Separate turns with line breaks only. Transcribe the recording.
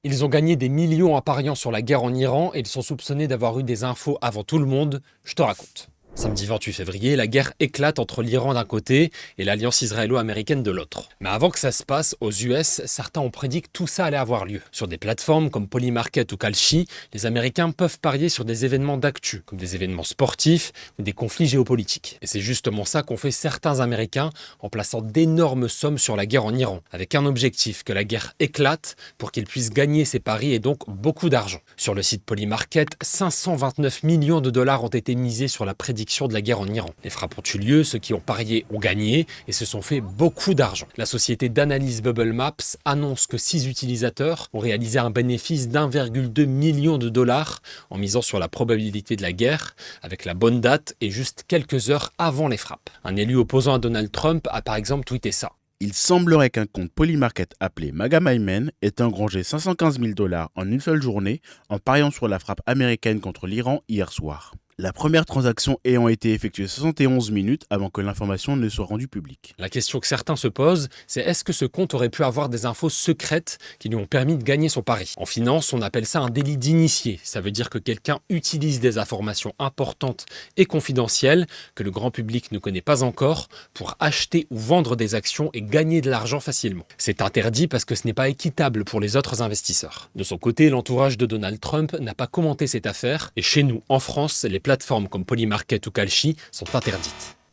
Ils ont gagné des millions en pariant sur la guerre en Iran et ils sont soupçonnés d'avoir eu des infos avant tout le monde. Je te raconte. Samedi 28 février, la guerre éclate entre l'Iran d'un côté et l'alliance israélo-américaine de l'autre. Mais avant que ça se passe, aux US, certains ont prédit que tout ça allait avoir lieu. Sur des plateformes comme Polymarket ou Kalshi, les Américains peuvent parier sur des événements d'actu, comme des événements sportifs ou des conflits géopolitiques. Et c'est justement ça qu'ont fait certains Américains en plaçant d'énormes sommes sur la guerre en Iran, avec un objectif, que la guerre éclate pour qu'ils puissent gagner ces paris et donc beaucoup d'argent. Sur le site Polymarket, 529 millions de dollars ont été misés sur la prédiction de la guerre en Iran. Les frappes ont eu lieu, ceux qui ont parié ont gagné et se sont fait beaucoup d'argent. La société d'analyse Bubble Maps annonce que 6 utilisateurs ont réalisé un bénéfice d'1,2 million de dollars en misant sur la probabilité de la guerre, avec la bonne date et juste quelques heures avant les frappes. Un élu opposant à Donald Trump a par exemple tweeté ça.
Il semblerait qu'un compte Polymarket appelé Magamaimen ait engrangé 515 000 dollars en une seule journée en pariant sur la frappe américaine contre l'Iran hier soir. La première transaction ayant été effectuée 71 minutes avant que l'information ne soit rendue publique.
La question que certains se posent, c'est est-ce que ce compte aurait pu avoir des infos secrètes qui lui ont permis de gagner son pari? En finance, on appelle ça un délit d'initié. Ça veut dire que quelqu'un utilise des informations importantes et confidentielles que le grand public ne connaît pas encore pour acheter ou vendre des actions et gagner de l'argent facilement. C'est interdit parce que ce n'est pas équitable pour les autres investisseurs. De son côté, l'entourage de Donald Trump n'a pas commenté cette affaire et chez nous, en France, les plateformes comme Polymarket ou Kalshi sont interdites.